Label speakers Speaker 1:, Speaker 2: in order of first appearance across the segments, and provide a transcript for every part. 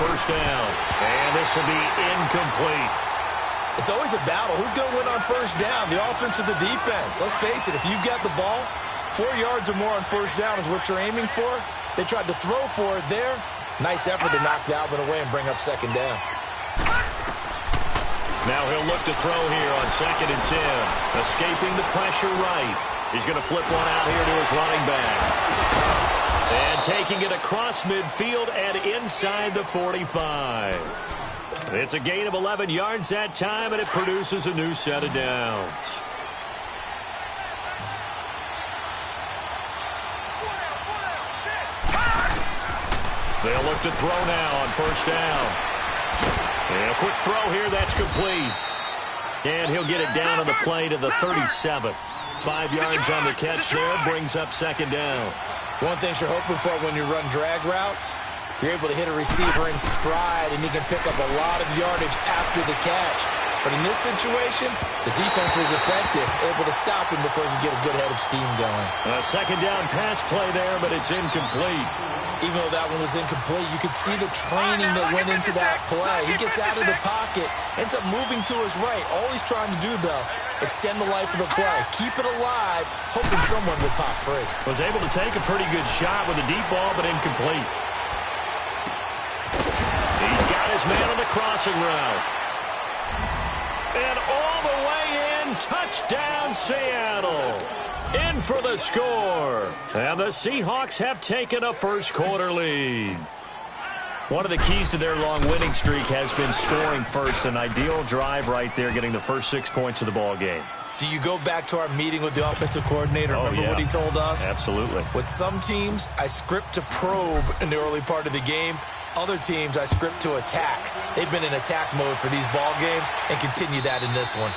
Speaker 1: first down. And this will be incomplete.
Speaker 2: It's always a battle. Who's going to win on first down, the offense or the defense? Let's face it, if you've got the ball, 4 yards or more on first down is what you're aiming for. They tried to throw for it there. Nice effort to knock Dalvin away and bring up second down.
Speaker 1: Now he'll look to throw here on 2nd and 10. Escaping the pressure right. He's going to flip one out here to his running back. And taking it across midfield and inside the 45. It's a gain of 11 yards that time, and it produces a new set of downs. They'll look to throw now on first down. And a quick throw here, that's complete. And he'll get it down on the play to the 37. 5 yards on the catch there, brings up second down.
Speaker 2: One thing you're hoping for when you run drag routes, you're able to hit a receiver in stride, and he can pick up a lot of yardage after the catch. But in this situation, the defense was effective, able to stop him before he could get a good head of steam going.
Speaker 1: A second down pass play there, but it's incomplete.
Speaker 2: Even though that one was incomplete, you could see the training that went into that play. He gets out of the pocket, ends up moving to his right. All he's trying to do, though, extend the life of the play. Keep it alive, hoping someone would pop free.
Speaker 1: Was able to take a pretty good shot with a deep ball, but incomplete. He's got his man on the crossing route. And all the way in, touchdown Seattle. In for the score. And the Seahawks have taken a first-quarter lead. One of the keys to their long winning streak has been scoring first. An ideal drive right there, getting the first 6 points of the ball game.
Speaker 2: Do you go back to our meeting with the offensive coordinator? Remember what he told us?
Speaker 1: Absolutely.
Speaker 2: With some teams, I script to probe in the early part of the game. Other teams, I script to attack. They've been in attack mode for these ball games and continue that in this one.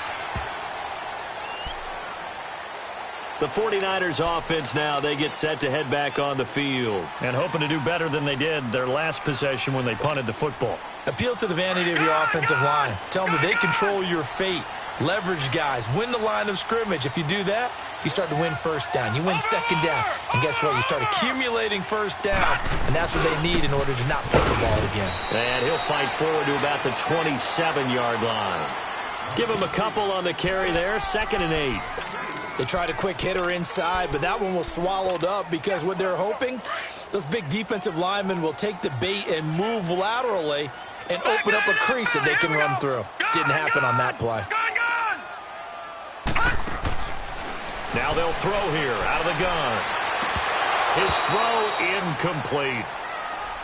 Speaker 1: The 49ers offense now, they get set to head back on the field. And hoping to do better than they did their last possession when they punted the football.
Speaker 2: Appeal to the vanity of your offensive line. Tell them that they control your fate. Leverage guys. Win the line of scrimmage. If you do that, you start to win first down. You win second down. And guess what? You start accumulating first downs. And that's what they need in order to not put the ball again.
Speaker 1: And he'll fight forward to about the 27-yard line. Give him a couple on the carry there. 2nd and 8.
Speaker 2: They tried a quick hitter inside, but that one was swallowed up because what they're hoping, those big defensive linemen will take the bait and move laterally and open up a crease that they can run through. Didn't happen on that play.
Speaker 1: Now they'll throw here out of the gun. His throw incomplete.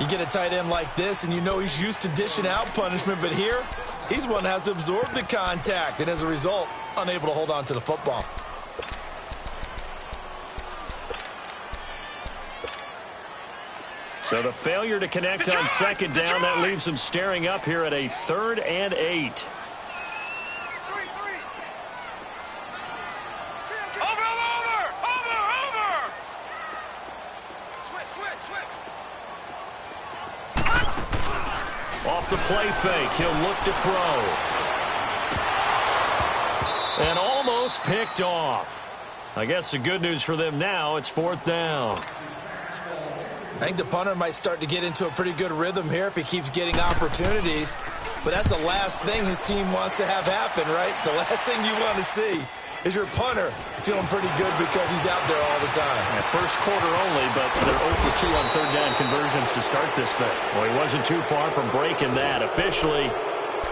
Speaker 2: You get a tight end like this, and you know he's used to dishing out punishment, but here, he's one that has to absorb the contact, and as a result, unable to hold on to the football.
Speaker 1: So the failure to connect on second down, that leaves them staring up here at a 3rd and 8. Off the play fake, he'll look to throw. And almost picked off. I guess the good news for them now, it's 4th down.
Speaker 2: I think the punter might start to get into a pretty good rhythm here if he keeps getting opportunities. But that's the last thing his team wants to have happen, right? The last thing you want to see is your punter feeling pretty good because he's out there all the time.
Speaker 1: First quarter only, but they're 0 for 2 on 3rd down conversions to start this thing. Well, he wasn't too far from breaking that. Officially,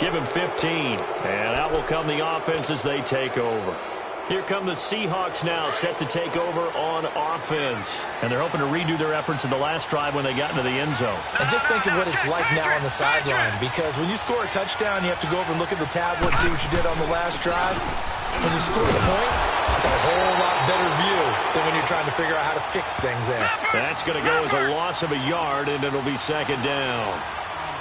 Speaker 1: give him 15. And out will come the offense as they take over. Here come the Seahawks now, set to take over on offense. And they're hoping to redo their efforts in the last drive when they got into the end zone.
Speaker 2: And just think of what it's like now on the sideline, because when you score a touchdown, you have to go over and look at the tablet and see what you did on the last drive. When you score the points, it's a whole lot better view than when you're trying to figure out how to fix things there.
Speaker 1: That's going to go as a loss of a yard, and it'll be 2nd down.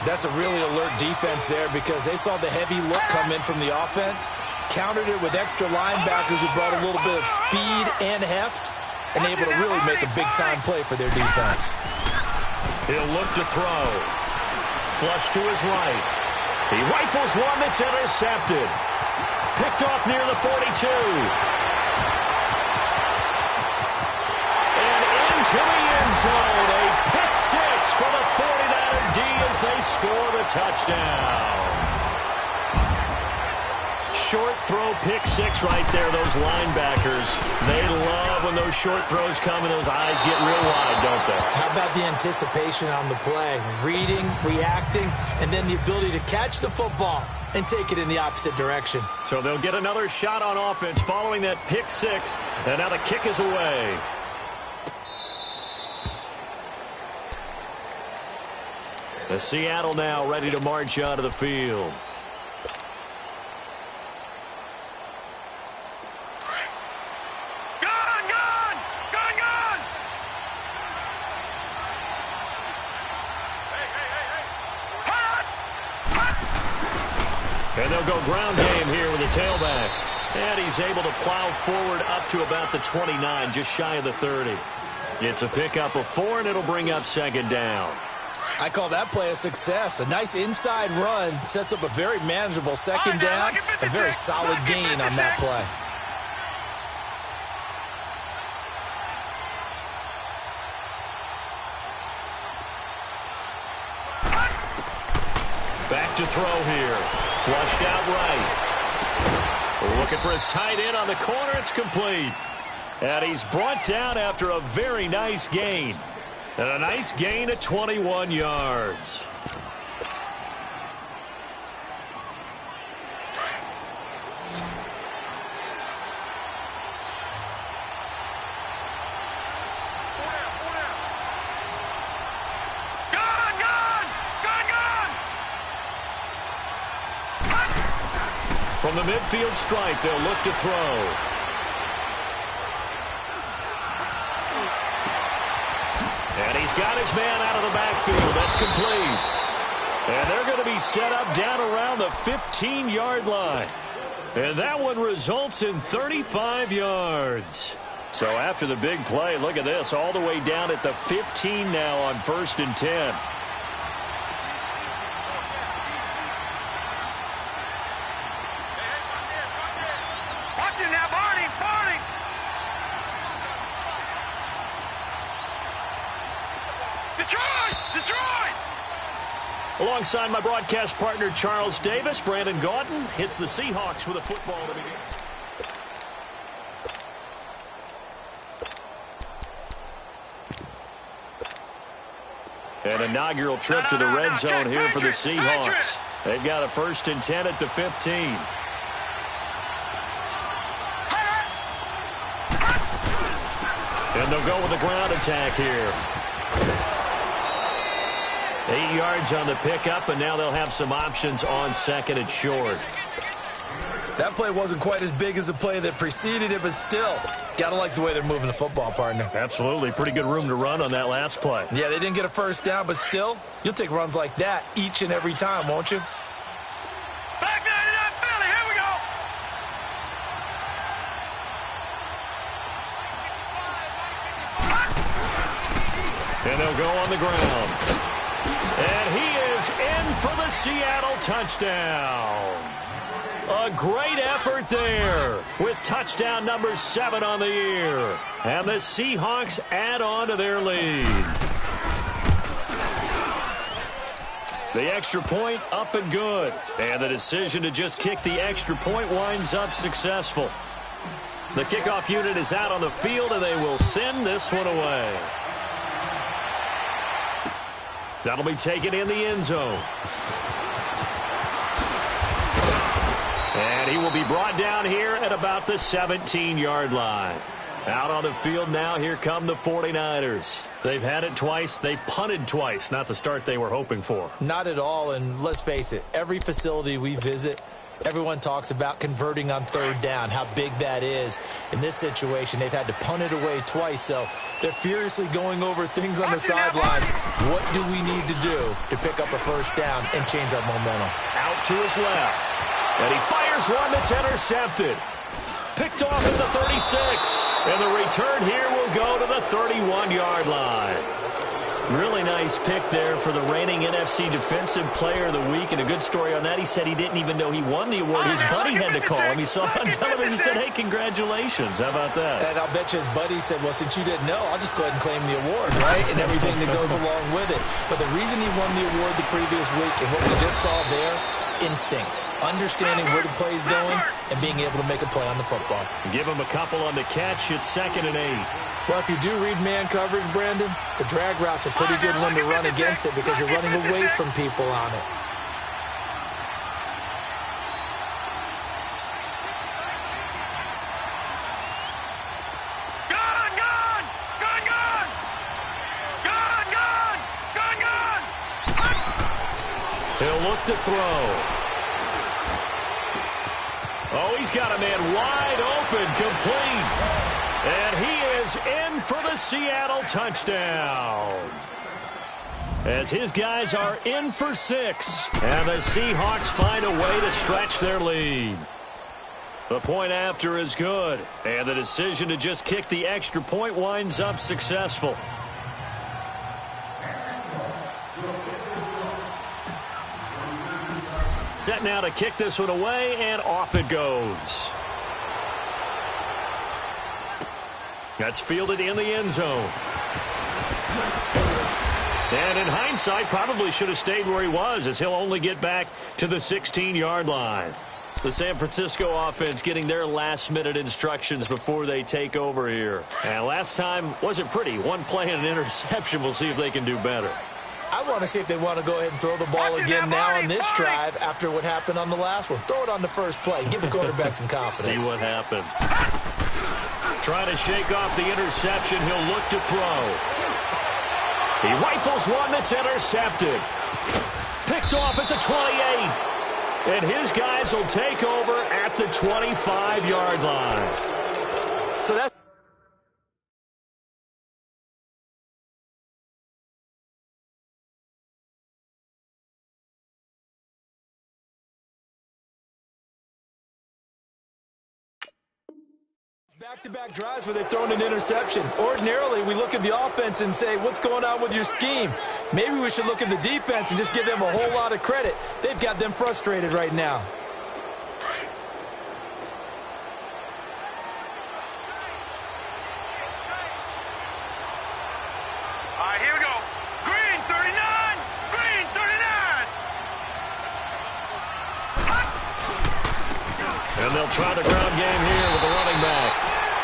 Speaker 2: That's a really alert defense there because they saw the heavy look come in from the offense, countered it with extra linebackers who brought a little bit of speed and heft, and able to really make a big-time play for their defense.
Speaker 1: He'll look to throw. Flush to his right. He rifles one that's intercepted. Picked off near the 42. And into the end zone. A pick pick six for the 49er D as they score the touchdown. Short throw, pick six right there, those linebackers. They love when those short throws come and those eyes get real wide, don't they?
Speaker 2: How about the anticipation on the play? Reading, reacting, and then the ability to catch the football and take it in the opposite direction.
Speaker 1: So they'll get another shot on offense following that pick six, and now the kick is away. The Seattle now ready to march onto the field. And they'll go ground game here with the tailback. And he's able to plow forward up to about the 29, just shy of the 30. It's a pickup of 4, and it'll bring up second down.
Speaker 2: I call that play a success. A nice inside run sets up a very manageable second down. A very solid gain on that play.
Speaker 1: Back to throw here. Flushed out right. Looking for his tight end on the corner. It's complete. And he's brought down after a very nice gain. And a nice gain at 21 yards. From the midfield stripe, they'll look to throw. And he's got his man out of the backfield. That's complete. And they're going to be set up down around the 15-yard line. And that one results in 35 yards. So after the big play, look at this, all the way down at the 15 now on 1st and 10. Alongside my broadcast partner, Charles Davis, Brandon Gaudin hits the Seahawks with a football to begin. An inaugural trip to the red zone here for the Seahawks. They've got a 1st and 10 at the 15. And they'll go with the ground attack here. 8 yards on the pickup, and now they'll have some options on 2nd and short.
Speaker 2: That play wasn't quite as big as the play that preceded it, but still, gotta like the way they're moving the football, partner.
Speaker 1: Absolutely. Pretty good room to run on that last play.
Speaker 2: Yeah, they didn't get a 1st down, but still, you'll take runs like that each and every time, won't you?
Speaker 3: Back there to that Philly. Here we
Speaker 1: go. And they'll go on the ground. And he is in for the Seattle touchdown. A great effort there with touchdown number 7 on the year. And the Seahawks add on to their lead. The extra point up and good. And the decision to just kick the extra point winds up successful. The kickoff unit is out on the field, and they will send this one away. That'll be taken in the end zone. And he will be brought down here at about the 17-yard line. Out on the field now, here come the 49ers. They've had it twice. They've punted twice. Not the start they were hoping for.
Speaker 2: Not at all, and let's face it, every facility we visit, everyone talks about converting on 3rd down, how big that is. In this situation, they've had to punt it away twice, so they're furiously going over things on the sidelines. What do we need to do to pick up a 1st down and change our momentum?
Speaker 1: Out to his left. And he fires one that's intercepted. Picked off at the 36. And the return here will go to the 31-yard line. Really nice pick there for the reigning NFC Defensive Player of the Week, and a good story on that. He said he didn't even know he won the award. His buddy had to call him. He saw it on television and said, hey, congratulations. How about that?
Speaker 2: And I'll bet you his buddy said, well, since you didn't know, I'll just go ahead and claim the award, right? And everything that goes along with it. But the reason he won the award the previous week and what we just saw there, instincts, understanding where the play is going and being able to make a play on the football.
Speaker 1: Give him a couple on the catch. It's 2nd and 8.
Speaker 2: Well, if you do read man coverage, Brandon, the drag route's a pretty good one to run against it because you're running away from people on it.
Speaker 1: He'll look to throw. Oh, he's got a man wide open, complete. And he is in for the Seattle touchdown. As his guys are in for 6. And the Seahawks find a way to stretch their lead. The point after is good. And the decision to just kick the extra point winds up successful. Set now to kick this one away, and off it goes. That's fielded in the end zone. And in hindsight, probably should have stayed where he was, as he'll only get back to the 16-yard line. The San Francisco offense getting their last-minute instructions before they take over here. And last time wasn't pretty. One play and an interception. We'll see if they can do better.
Speaker 2: I want to see if they want to go ahead and throw the ball again now on this drive after what happened on the last one. Throw it on the first play. Give the quarterback some confidence.
Speaker 1: See what happens. Trying to shake off the interception. He'll look to throw. He rifles one that's intercepted. Picked off at the 28. And his guys will take over at the 25-yard line.
Speaker 2: So that's back-to-back drives where they've thrown an interception. Ordinarily, we look at the offense and say, what's going on with your scheme? Maybe we should look at the defense and just give them a whole lot of credit. They've got them frustrated right now.
Speaker 3: All right, here we go. Green 39. Green 39.
Speaker 1: And they'll try the ground game here with the running back.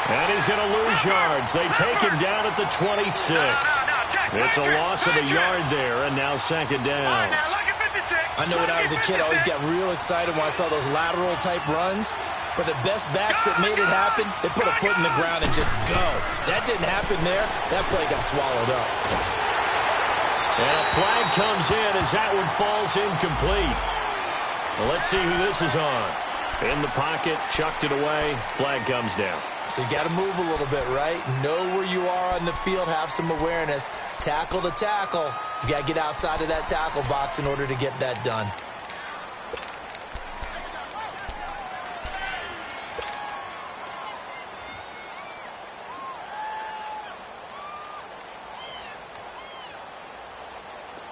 Speaker 1: And he's going to lose yards. They take him down at the 26. It's a loss of a yard there, and now 2nd down.
Speaker 2: I know when I was a kid, I always got real excited when I saw those lateral-type runs. But the best backs that made it happen, they put a foot in the ground and just go. That didn't happen there. That play got swallowed up.
Speaker 1: And a flag comes in as that one falls incomplete. Well, let's see who this is on. In the pocket, chucked it away. Flag comes down.
Speaker 2: So you got to move a little bit, right? Know where you are on the field, have some awareness. Tackle to tackle. You got to get outside of that tackle box in order to get that done.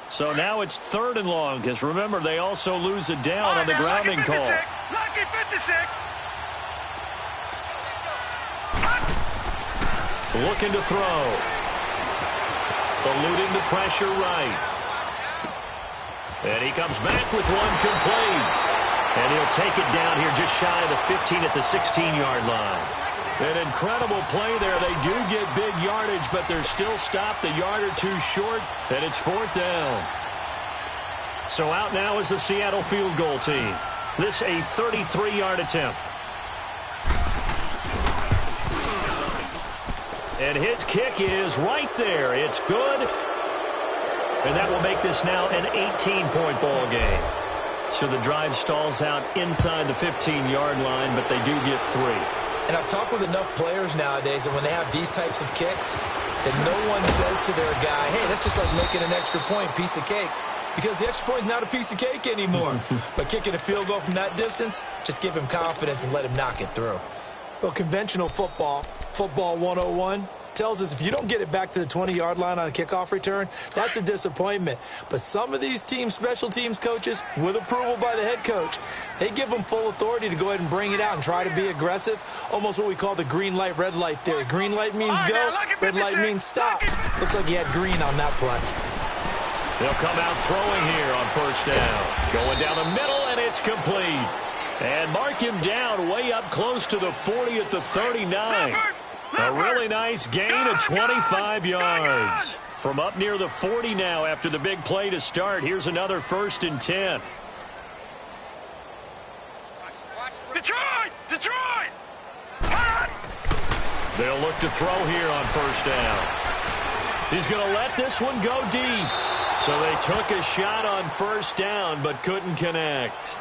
Speaker 1: So now it's 3rd and long, because remember, they also lose it down on the grounding call.
Speaker 3: Lucky 56.
Speaker 1: Looking to throw. Eluding the pressure right. And he comes back with one complete. And he'll take it down here just shy of the 15 at the 16-yard line. An incredible play there. They do get big yardage, but they're still stopped a yard or two short, and it's 4th down. So out now is the Seattle field goal team. This a 33-yard attempt. And his kick is right there. It's good. And that will make this now an 18-point ball game. So the drive stalls out inside the 15-yard line, but they do get 3.
Speaker 2: And I've talked with enough players nowadays that when they have these types of kicks, that no one says to their guy, hey, that's just like making an extra point, piece of cake. Because the extra point is not a piece of cake anymore. But kicking a field goal from that distance, just give him confidence and let him knock it through. Well, conventional football 101, tells us if you don't get it back to the 20-yard line on a kickoff return, that's a disappointment. But some of these special teams coaches, with approval by the head coach, they give them full authority to go ahead and bring it out and try to be aggressive, almost what we call the green light, red light theory. Green light means go, red light means stop. Looks like he had green on that play.
Speaker 1: They'll come out throwing here on first down. Going down the middle, and it's complete. And mark him down way up close to the 40 at the 39. A really nice gain of 25 yards. From up near the 40 now after the big play to start. Here's another 1st and 10.
Speaker 3: Detroit! Detroit!
Speaker 1: They'll look to throw here on first down. He's going to let this one go deep. So they took a shot on first down but couldn't connect.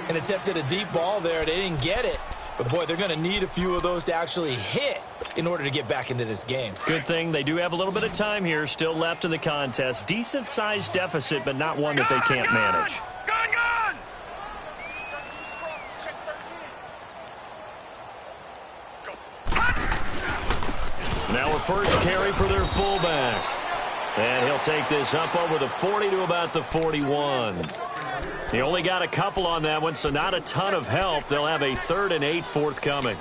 Speaker 2: And attempted a deep ball there. They didn't get it. But, boy, they're going to need a few of those to actually hit in order to get back into this game.
Speaker 1: Good thing they do have a little bit of time here still left in the contest. Decent-sized deficit, but not one that they can't manage.
Speaker 3: Gun!
Speaker 1: Now a first carry for their fullback. And he'll take this up over the 40 to about the 41. He only got a couple on that one, so not a ton of help. They'll have a 3rd and 8 forthcoming.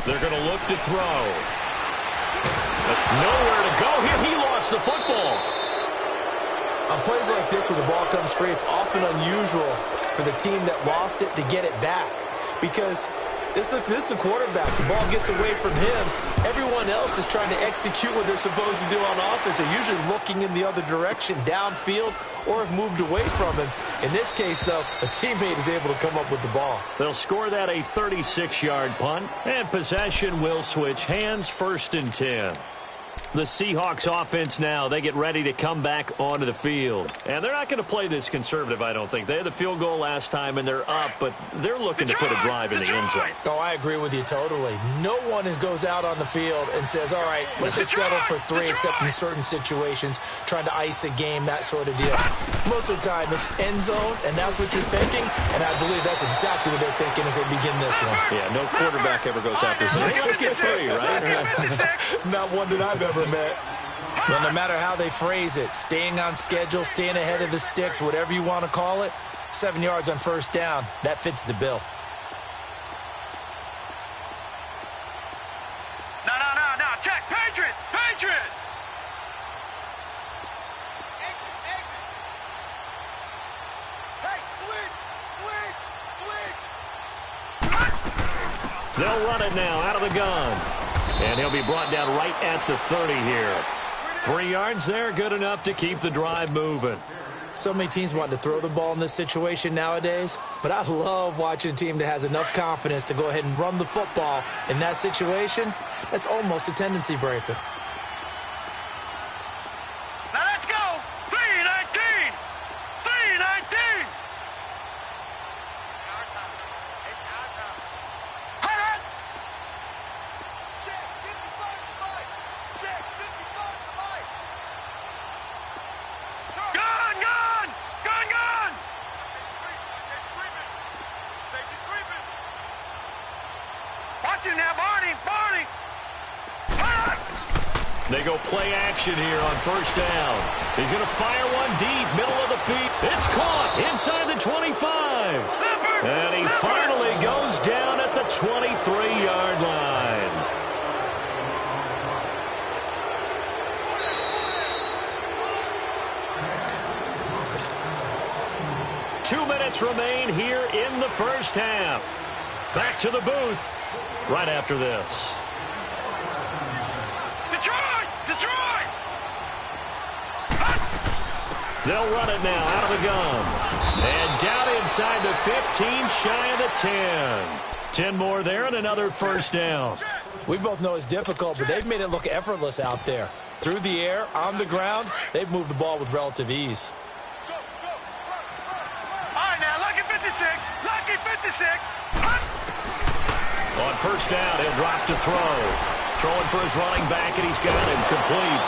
Speaker 1: They're going to look to throw. But nowhere to go here. He lost the football.
Speaker 2: On plays like this where the ball comes free, it's often unusual for the team that lost it to get it back. Because this is the quarterback. The ball gets away from him. Everyone else is trying to execute what they're supposed to do on offense. They're usually looking in the other direction, downfield, or have moved away from him. In this case, though, a teammate is able to come up with the ball.
Speaker 1: They'll score that a 36-yard punt. And possession will switch hands, 1st and 10. The Seahawks offense now, they get ready to come back onto the field. And they're not going to play this conservative, I don't think. They had the field goal last time, and they're up, but they're looking to put a drive in the end zone.
Speaker 2: Oh, I agree with you totally. No one goes out on the field and says, all right, let's just settle for 3, except in certain situations, trying to ice a game, that sort of deal. Most of the time, it's end zone, and that's what you're thinking, and I believe that's exactly what they're thinking as they begin this one.
Speaker 1: Yeah, no quarterback ever goes out there saying, hey, let's get 3, right?
Speaker 2: Not one that I've ever met. Well, no matter how they phrase it, staying on schedule, staying ahead of the sticks, whatever you want to call it, 7 yards on first down, that fits the bill.
Speaker 3: No. Check. Patriot. Exit. Hey, switch.
Speaker 1: They'll run it now out of the gun. And he'll be brought down right at the 30 here. 3 yards there, good enough to keep the drive moving.
Speaker 2: So many teams want to throw the ball in this situation nowadays, but I love watching a team that has enough confidence to go ahead and run the football in that situation. That's almost a tendency breaker.
Speaker 3: Now let's go. 3-19. It's our time. Check 55 to Mike. Gun. Safety's creeping. Watch him now, Barney.
Speaker 1: They go play action here on first down. He's going to fire one deep, middle of the field. It's caught inside the 25. And he finally goes down at the 23-yard line. Two minutes remain here in the first half. Back to the booth right after this.
Speaker 3: Detroit!
Speaker 1: They'll run it now out of the gun. And down inside the 15, shy of the 10. 10 more there and another first down.
Speaker 2: We both know it's difficult, but they've made it look effortless out there. Through the air, on the ground, they've moved the ball with relative ease.
Speaker 3: All right, now, lucky 56.
Speaker 1: On first down, he'll drop to throw. Throwing for his running back, and he's got him complete.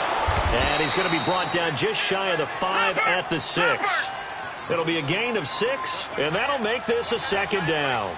Speaker 1: And he's going to be brought down just shy of the 5 at the 6. It'll be a gain of 6, and that'll make this a second down.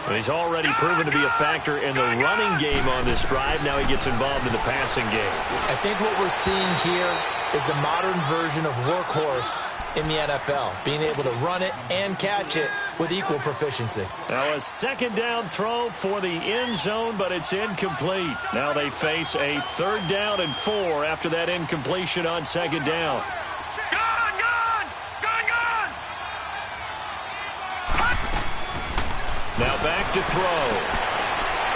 Speaker 1: He's already proven to be a factor in the running game on this drive. Now he gets involved in the passing game.
Speaker 2: I think what we're seeing here is the modern version of workhorse in the NFL, being able to run it and catch it with equal proficiency.
Speaker 1: Now a second down throw for the end zone, but it's incomplete. Now they face a 3rd down and 4 after that incompletion on second down. Now back to throw.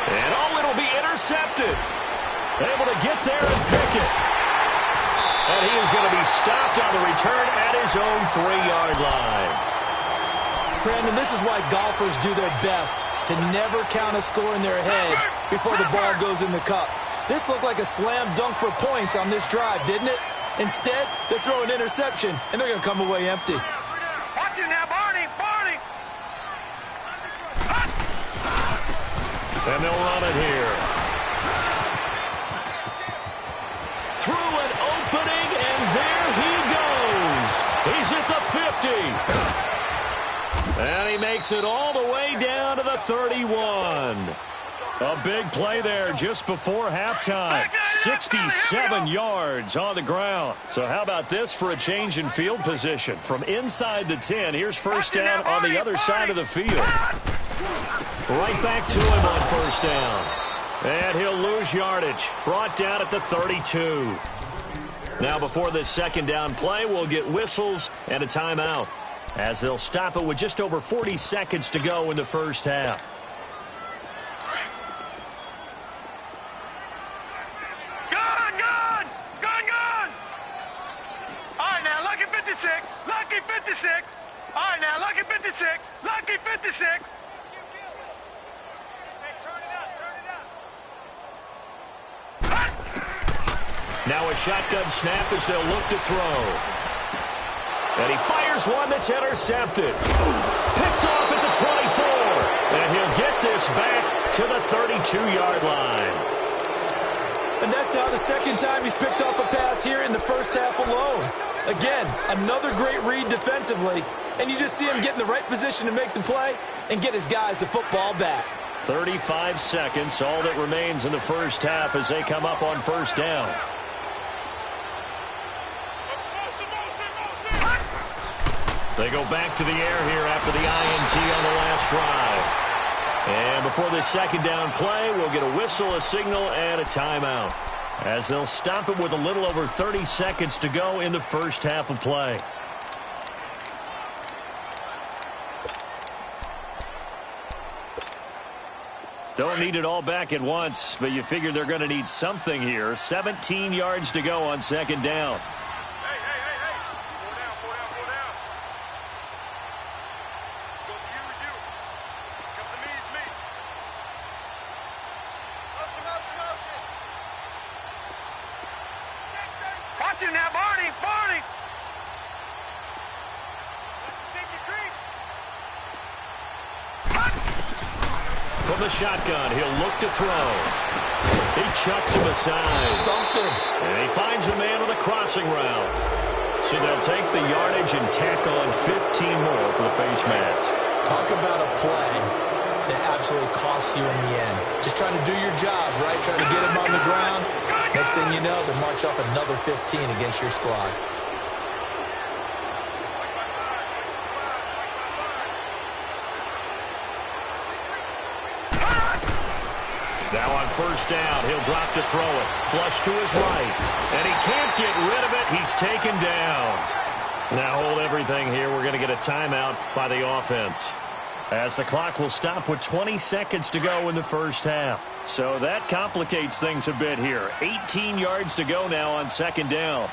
Speaker 1: And it'll be intercepted. Able to get there and pick it. And he is going to be stopped on the return at his own 3-yard line.
Speaker 2: Brandon, this is why golfers do their best to never count a score in their head before the ball goes in the cup. This looked like a slam dunk for points on this drive, didn't it? Instead, they throw an interception, and they're going to come away empty.
Speaker 3: Watch it now, Barney!
Speaker 1: And they'll run it here. Through an opening, and there he goes. He's at the 50. And he makes it all the way down to the 31. A big play there just before halftime. 67 yards on the ground. So how about this for a change in field position? From inside the 10, here's first down on the other side of the field. Right back to him on first down. And he'll lose yardage. Brought down at the 32. Now before this second down play, we'll get whistles and a timeout, as they'll stop it with just over 40 seconds to go in the first half.
Speaker 3: Gun! All right, now, lucky 56. Lucky 56. All right, now, lucky 56. Lucky 56.
Speaker 1: Now a shotgun snap as they'll look to throw. And he fires one that's intercepted. Picked off at the 24. And he'll get this back to the 32-yard line.
Speaker 2: And that's now the second time he's picked off a pass here in the first half alone. Again, another great read defensively. And you just see him get in the right position to make the play and get his guys the football back.
Speaker 1: 35 seconds, all that remains in the first half as they come up on first down. They go back to the air here after the INT on the last drive. And before this second down play, we'll get a whistle, a signal, and a timeout, as they'll stop it with a little over 30 seconds to go in the first half of play. Don't need it all back at once, but you figure they're going to need something here. 17 yards to go on second down.
Speaker 3: Watch him now, Barney!
Speaker 1: From the shotgun, he'll look to throw. He chucks him aside.
Speaker 2: Dumped him.
Speaker 1: And he finds a man on the crossing route. So they'll take the yardage and tack on 15 more for the face mask.
Speaker 2: Talk about a play that absolutely costs you in the end. Just trying to do your job, right? Trying to get him on the ground. Next thing you know, they march off another 15 against your squad.
Speaker 1: Now on first down, he'll drop to throw it. Flush to his right. And he can't get rid of it. He's taken down. Now hold everything here. We're going to get a timeout by the offense, as the clock will stop with 20 seconds to go in the first half. So that complicates things a bit here. 18 yards to go now on second down.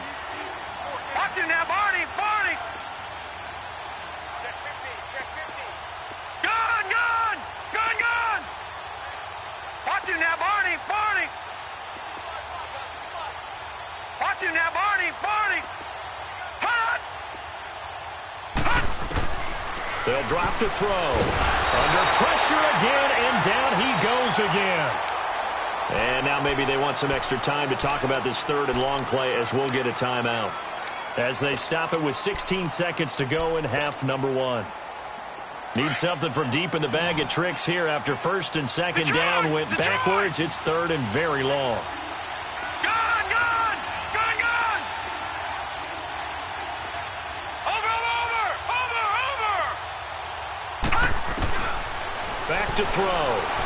Speaker 3: Watch him now, Barney! Gun! Watch him now, Barney! Watch him now, Barney! Hut!
Speaker 1: They'll drop to throw. Under pressure again, and down he goes again. And now maybe they want some extra time to talk about this third and long play as we'll get a timeout. As they stop it with 16 seconds to go in half number one. Need something from deep in the bag of tricks here after first and second down went backwards. It's third and very long.
Speaker 3: Gone! Over!
Speaker 1: Back to throw.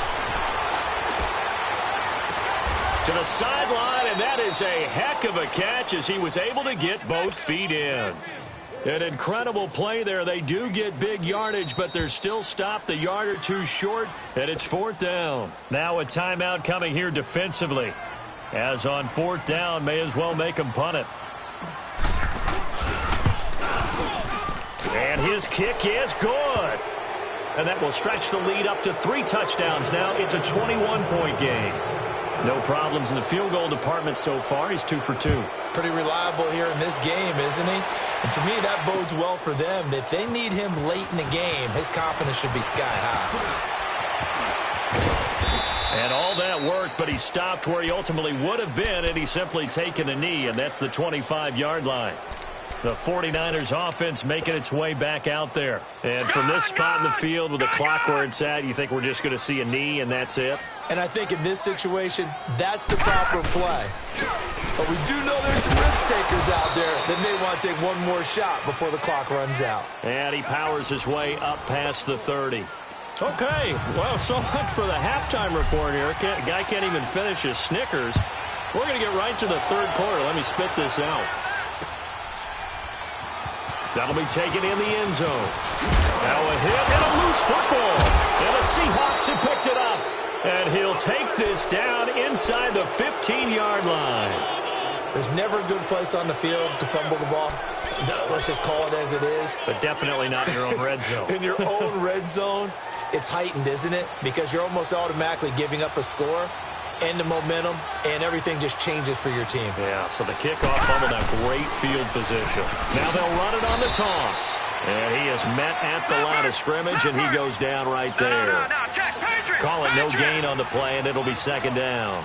Speaker 1: To the sideline, and that is a heck of a catch as he was able to get both feet in. An incredible play there. They do get big yardage, but they're still stopped a yard or two short, and it's fourth down. Now a timeout coming here defensively. As on fourth down, may as well make him punt it. And his kick is good. And that will stretch the lead up to 3 touchdowns now. It's a 21-point game. No problems in the field goal department so far. He's 2 for 2.
Speaker 2: Pretty reliable here in this game, isn't he? And to me, that bodes well for them. If they need him late in the game, his confidence should be sky high.
Speaker 1: And all that worked, but he stopped where he ultimately would have been, and he's simply taken a knee, and that's the 25-yard line. The 49ers offense making its way back out there. And from this spot in the field with the clock where it's at, you think we're just going to see a knee and that's it?
Speaker 2: And I think in this situation, that's the proper play. But we do know there's some risk takers out there that may want to take one more shot before the clock runs out.
Speaker 1: And he powers his way up past the 30. Okay, well, so much for the halftime report here. Guy can't even finish his Snickers. We're going to get right to the third quarter. Let me spit this out. That'll be taken in the end zone. Now a hit and a loose football. And the Seahawks have picked it up. And he'll take this down inside the 15-yard line.
Speaker 2: There's never a good place on the field to fumble the ball. Let's just call it as it is.
Speaker 1: But definitely not in your own red zone.
Speaker 2: In your own red zone, it's heightened, isn't it? Because you're almost automatically giving up a score and the momentum, and everything just changes for your team.
Speaker 1: Yeah, so the kickoff fumbled a great field position. Now they'll run it on the toss. And he is met at the line of scrimmage, and he goes down right there. Call it no gain on the play, and it'll be second down.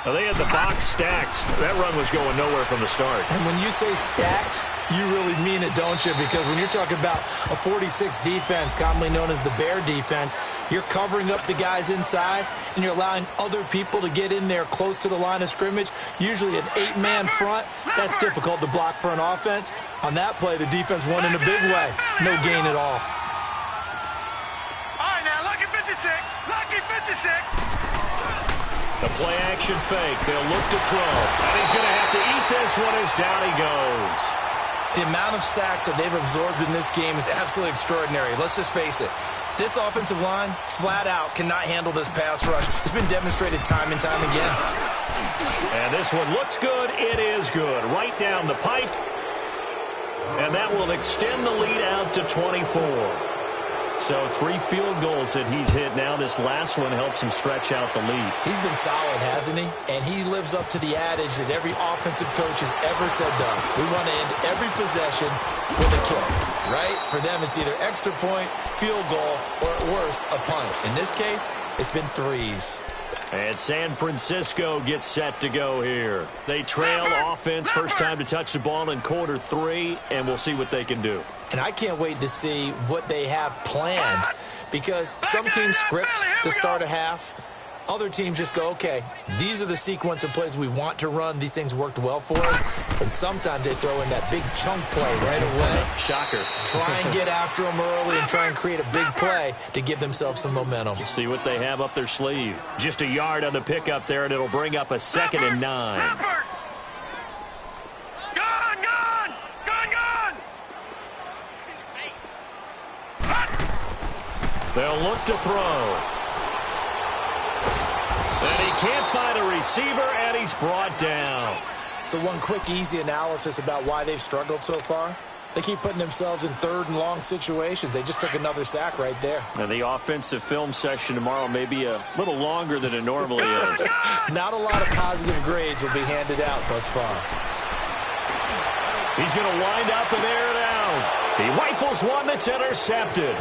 Speaker 1: Well, they had the box stacked. That run was going nowhere from the start.
Speaker 2: And when you say stacked, you really mean it, don't you? Because when you're talking about a 46 defense, commonly known as the Bear defense, you're covering up the guys inside, and you're allowing other people to get in there close to the line of scrimmage, usually an 8-man front. That's difficult to block for an offense. On that play, the defense won in a big way. No gain at all.
Speaker 3: All right, now, lucky 56. Lucky 56.
Speaker 1: The play-action fake. They'll look to throw. And he's going to have to eat this one as down he goes.
Speaker 2: The amount of sacks that they've absorbed in this game is absolutely extraordinary. Let's just face it. This offensive line, flat out, cannot handle this pass rush. It's been demonstrated time and time again.
Speaker 1: And this one looks good. It is good. Right down the pipe. And that will extend the lead out to 24. So 3 field goals that he's hit now. This last one helps him stretch out the lead.
Speaker 2: He's been solid, hasn't he? And he lives up to the adage that every offensive coach has ever said to us. We want to end every possession with a kick, right? For them, it's either extra point, field goal, or at worst, a punt. In this case, it's been 3s.
Speaker 1: And San Francisco gets set to go here. They trail offense first time to touch the ball in quarter 3, and we'll see what they can do.
Speaker 2: And I can't wait to see what they have planned, because some teams script to start a half. Other teams just go, okay, these are the sequence of plays we want to run. These things worked well for us. And sometimes they throw in that big chunk play right away.
Speaker 1: Shocker.
Speaker 2: Try and get after them early and try and create a big play to give themselves some momentum.
Speaker 1: See what they have up their sleeve. Just a yard on the pickup there, and it'll bring up a 2nd and 9. They'll look to throw. And he can't find a receiver, and he's brought down.
Speaker 2: So one quick, easy analysis about why they've struggled so far. They keep putting themselves in 3rd and long situations. They just took another sack right there.
Speaker 1: And the offensive film session tomorrow may be a little longer than it normally is.
Speaker 2: Not a lot of positive grades will be handed out thus far.
Speaker 1: He's going to wind up and air it out. He rifles one that's intercepted.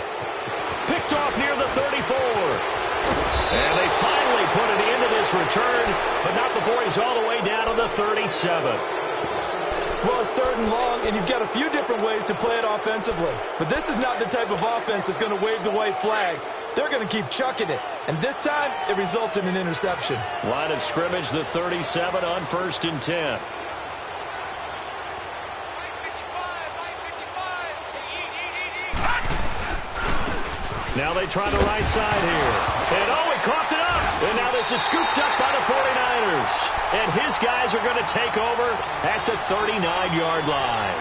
Speaker 1: Picked off 34. And they finally put an end to this return, but not before he's all the way down to the 37.
Speaker 2: Well, it's 3rd and long, and you've got a few different ways to play it offensively. But this is not the type of offense that's going to wave the white flag. They're going to keep chucking it. And this time, it results in an interception.
Speaker 1: Line of scrimmage, the 37 on 1st and 10. Now they try the right side here. And, oh, he coughed it up. And now this is scooped up by the 49ers. And his guys are going to take over at the 39-yard line.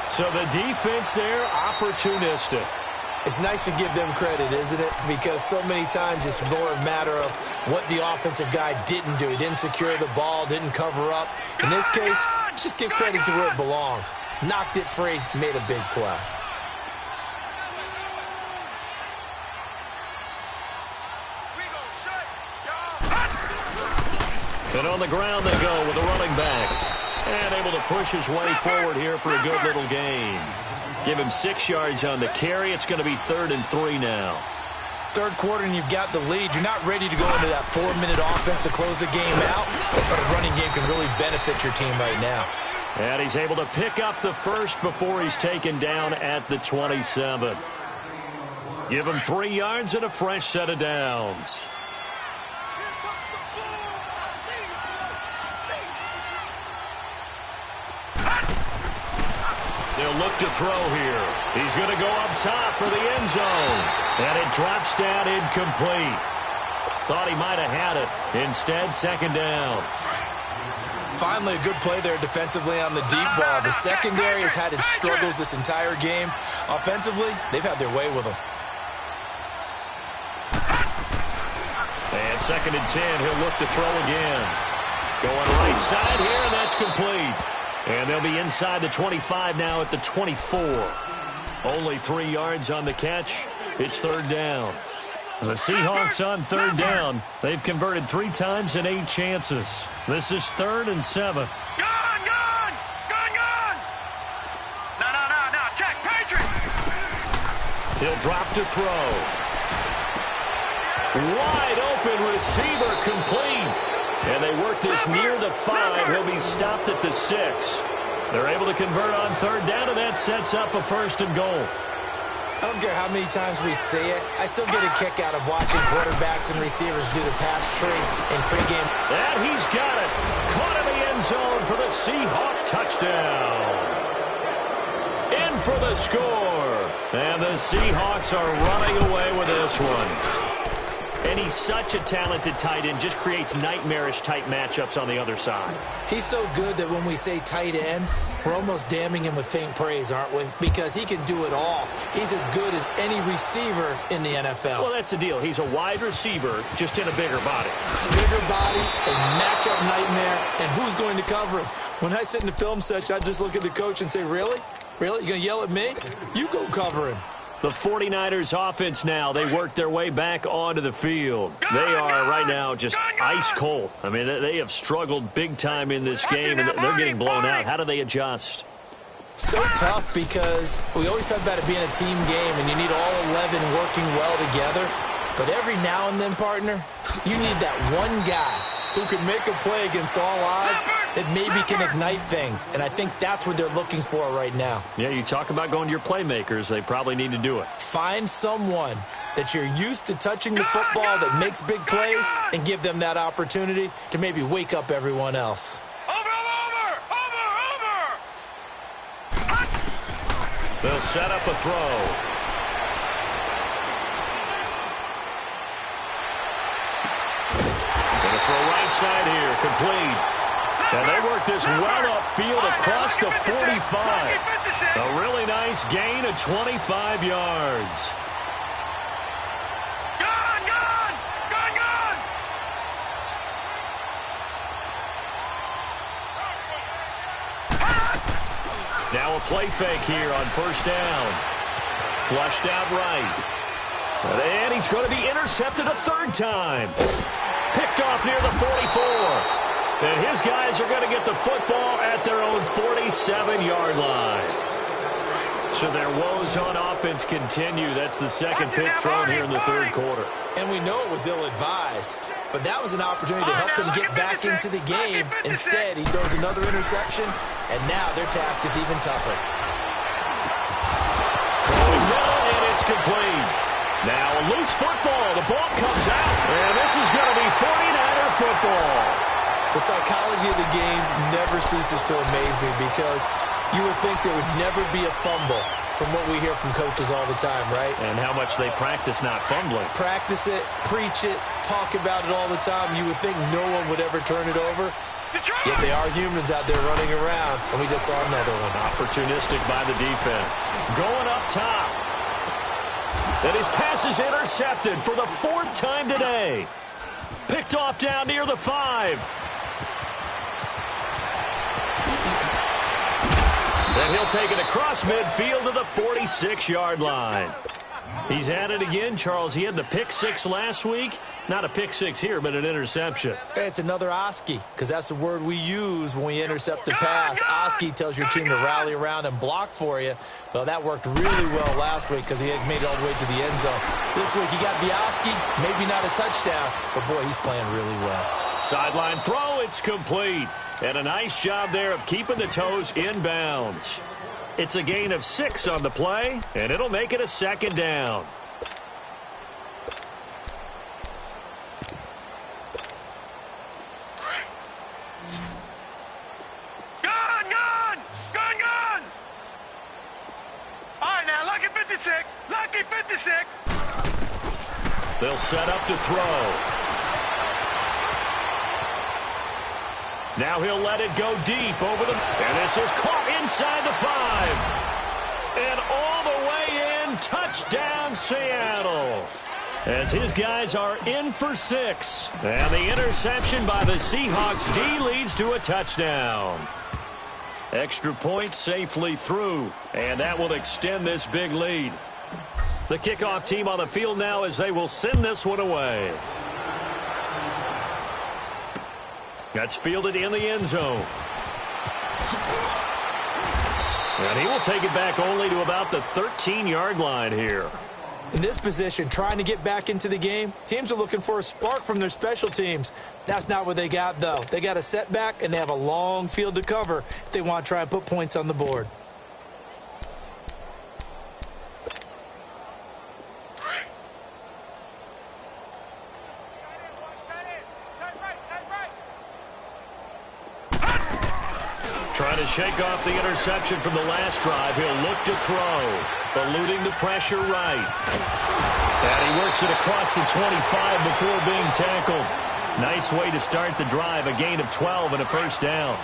Speaker 1: So the defense there, opportunistic.
Speaker 2: It's nice to give them credit, isn't it? Because so many times it's more a matter of what the offensive guy didn't do. He didn't secure the ball, didn't cover up. In this case, let's just give credit to where it belongs. Knocked it free, made a big play.
Speaker 1: And on the ground they go with the running back. And able to push his way forward here for a good little gain. Give him 6 yards on the carry. It's going to be 3rd and 3 now.
Speaker 2: 3rd quarter and you've got the lead. You're not ready to go into that 4-minute offense to close the game out. But a running game can really benefit your team right now.
Speaker 1: And he's able to pick up the first before he's taken down at the 27. Give him 3 yards and a fresh set of downs. They'll look to throw here. He's going to go up top for the end zone. And it drops down incomplete. Thought he might have had it. Instead, 2nd down.
Speaker 2: Finally, a good play there defensively on the deep ball. The secondary has had its struggles this entire game. Offensively, they've had their way with them.
Speaker 1: And 2nd and 10, he'll look to throw again. Going right side here, and that's complete. And they'll be inside the 25 now at the 24. Only 3 yards on the catch. It's 3rd down. The Seahawks on 3rd down. They've converted 3 times in 8 chances. This is 3rd and 7.
Speaker 3: Gone! No. Check, Patriot!
Speaker 1: He'll drop to throw. Wide open receiver complete. And they work this near the 5. He'll be stopped at the 6. They're able to convert on 3rd down, and that sets up a 1st and goal.
Speaker 2: I don't care how many times we say it. I still get a kick out of watching quarterbacks and receivers do the pass tree in pregame.
Speaker 1: And he's got it. Caught in the end zone for the Seahawk touchdown. In for the score. And the Seahawks are running away with this one. And he's such a talented tight end, just creates nightmarish-type matchups on the other side.
Speaker 2: He's so good that when we say tight end, we're almost damning him with faint praise, aren't we? Because he can do it all. He's as good as any receiver in the NFL.
Speaker 1: Well, that's the deal. He's a wide receiver, just in a bigger body.
Speaker 2: Bigger body, a matchup nightmare, and who's going to cover him? When I sit in the film session, I just look at the coach and say, really? Really? You going to yell at me? You go cover him.
Speaker 1: The 49ers offense now, they work their way back onto the field. They are right now just ice cold. I mean, they have struggled big time in this game, and they're getting blown out. How do they adjust?
Speaker 2: So tough because we always talk about it being a team game, and you need all 11 working well together. But every now and then, partner, you need that one guy who can make a play against all odds that maybe can ignite things. And I think that's what they're looking for right now.
Speaker 1: Yeah, you talk about going to your playmakers. They probably need to do it.
Speaker 2: Find someone that you're used to touching the football that makes big plays and give them that opportunity to maybe wake up everyone else.
Speaker 3: Over!
Speaker 1: They'll set up a throw. For a right side here, complete. And they work this well upfield across the 45. A really nice gain of 25 yards.
Speaker 3: Gone!
Speaker 1: Now a play fake here on 1st down. Flushed out right. And he's going to be intercepted a 3rd time. Picked off near the 44. And his guys are going to get the football at their own 47-yard line. So their woes on offense continue. That's the second pick thrown here in the third quarter.
Speaker 2: And we know it was ill-advised, but that was an opportunity to help them get back into the game. Instead, he throws another interception, and now their task is even tougher.
Speaker 1: Throwing middle, and it's complete. Now a loose football. The ball comes out, and this is going to be 49er football.
Speaker 2: The psychology of the game never ceases to amaze me because you would think there would never be a fumble from what we hear from coaches all the time, right?
Speaker 1: And how much they practice not fumbling.
Speaker 2: Practice it, preach it, talk about it all the time. You would think no one would ever turn it over. Yet they are humans out there running around, and we just saw another one.
Speaker 1: Opportunistic by the defense. Going up top. And his pass is intercepted for the fourth time today. Picked off down near the 5. And he'll take it across midfield to the 46-yard line. He's at it again, Charles. He had the pick 6 last week. Not a pick 6 here, but an interception.
Speaker 2: Hey, it's another Oski, because that's the word we use when we intercept a pass. Oski tells your team to rally around and block for you. Well, that worked really well last week because he had made it all the way to the end zone. This week he got the Oski, maybe not a touchdown, but boy, he's playing really well.
Speaker 1: Sideline throw, it's complete. And a nice job there of keeping the toes inbounds. It's a gain of 6 on the play, and it'll make it a second down.
Speaker 3: Gun! All right, now, lucky 56. Lucky 56.
Speaker 1: They'll set up to throw. Now he'll let it go deep over the... And this is caught inside the 5. And all the way in, touchdown Seattle. As his guys are in for 6. And the interception by the Seahawks D leads to a touchdown. Extra point safely through. And that will extend this big lead. The kickoff team on the field now as they will send this one away. That's fielded in the end zone. And he will take it back only to about the 13-yard line here.
Speaker 2: In this position, trying to get back into the game, teams are looking for a spark from their special teams. That's not what they got, though. They got a setback, and they have a long field to cover if they want to try and put points on the board.
Speaker 1: Trying to shake off the interception from the last drive. He'll look to throw, eluding the pressure right. And he works it across the 25 before being tackled. Nice way to start the drive, a gain of 12 and a first down.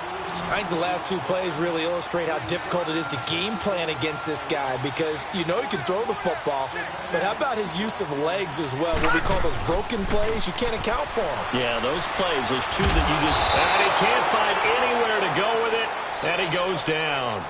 Speaker 2: I think the last 2 plays really illustrate how difficult it is to game plan against this guy because you know he can throw the football, but how about his use of legs as well? What we call those broken plays, you can't account for them.
Speaker 1: Yeah, those plays, those 2 that you just... And he can't find anywhere to go with it, and he goes down.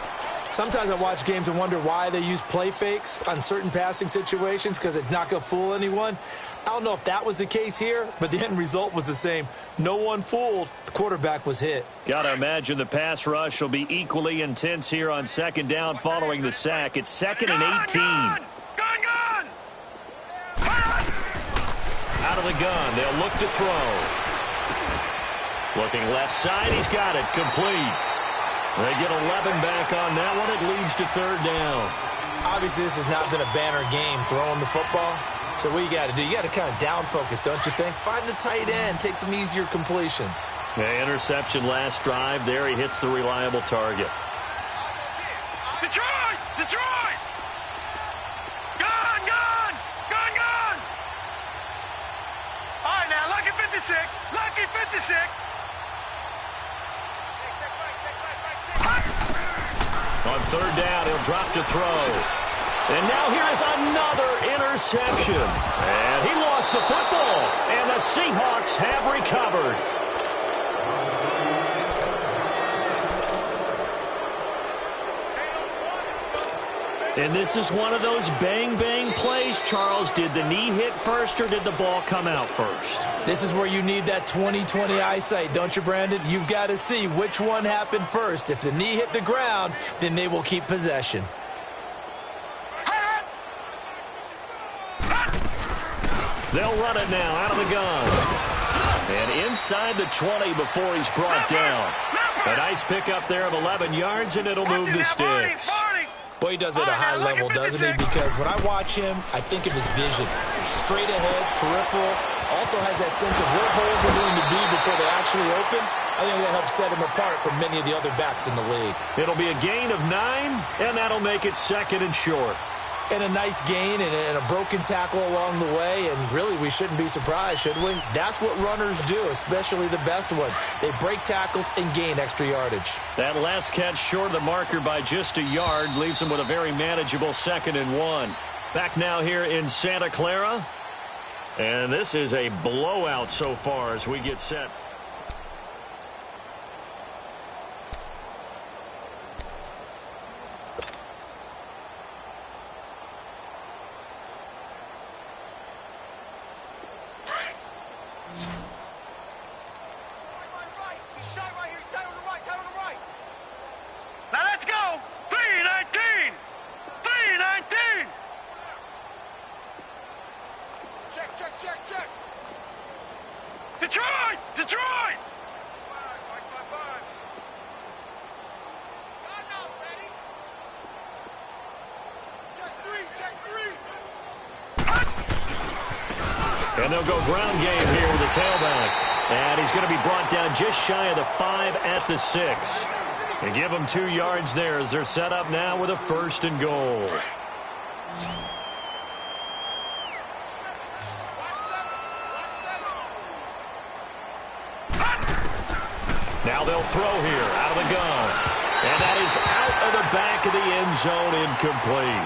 Speaker 2: Sometimes I watch games and wonder why they use play fakes on certain passing situations because it's not going to fool anyone. I don't know if that was the case here, but the end result was the same. No one fooled. The quarterback was hit.
Speaker 1: Got to imagine the pass rush will be equally intense here on second down following the sack. It's 2nd and 18.
Speaker 3: Gun!
Speaker 1: Out of the gun, they'll look to throw. Looking left side, he's got it, complete. They get 11 back on that one. It leads to 3rd down.
Speaker 2: Obviously, this has not been a banner game throwing the football. So what you got to do, you got to kind of down focus, don't you think? Find the tight end, take some easier completions.
Speaker 1: The interception last drive. There he hits the reliable target.
Speaker 3: Detroit! Gun! All right, now, lucky 56. Lucky 56.
Speaker 1: On 3rd down, he'll drop to throw. And now here is another interception. And he lost the football. And the Seahawks have recovered. And this is one of those bang-bang plays, Charles. Did the knee hit first or did the ball come out first?
Speaker 2: This is where you need that 20/20 eyesight, don't you, Brandon? You've got to see which one happened first. If the knee hit the ground, then they will keep possession.
Speaker 1: They'll run it now out of the gun. And inside the 20 before he's brought down. A nice pickup there of 11 yards, and it'll move the sticks.
Speaker 2: Boy, he does it at a high level, doesn't he? Because when I watch him, I think of his vision. Straight ahead, peripheral, also has that sense of where holes are going to be before they actually open. I think that helps set him apart from many of the other backs in the league.
Speaker 1: It'll be a gain of 9, and that'll make it 2nd and short.
Speaker 2: And a nice gain and a broken tackle along the way, and really we shouldn't be surprised, should we? That's what runners do, especially the best ones. They break tackles and gain extra yardage.
Speaker 1: That last catch short of the marker by just a yard leaves him with a very manageable 2nd and 1. Back now here in Santa Clara. And this is a blowout so far as we get set.
Speaker 3: Now let's go! 3-19! 3-19! Check! Detroit! Detroit! Five. Check three!
Speaker 1: And they'll go ground game here with the tailback. And he's going to be brought down just shy of the 5 at the 6. And give them 2 yards there as they're set up now with a 1st and goal. Now they'll throw here out of the gun. And that is out of the back of the end zone, incomplete.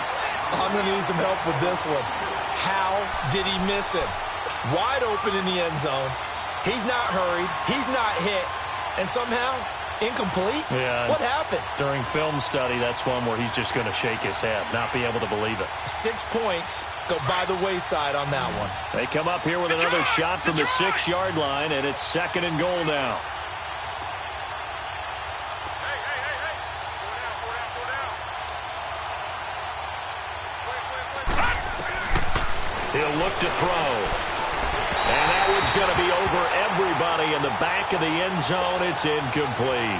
Speaker 2: I'm going to need some help with this one. How did he miss it? Wide open in the end zone. He's not hurried. He's not hit. And somehow, incomplete?
Speaker 1: Yeah.
Speaker 2: What happened?
Speaker 1: During film study, that's one where he's just going to shake his head, not be able to believe it.
Speaker 2: 6 points go by the wayside on that one.
Speaker 1: They come up here with another shot from the 6-yard line, and it's 2nd and goal now. He'll look to throw. And that one's going to be over everybody in the back of the end zone. It's incomplete.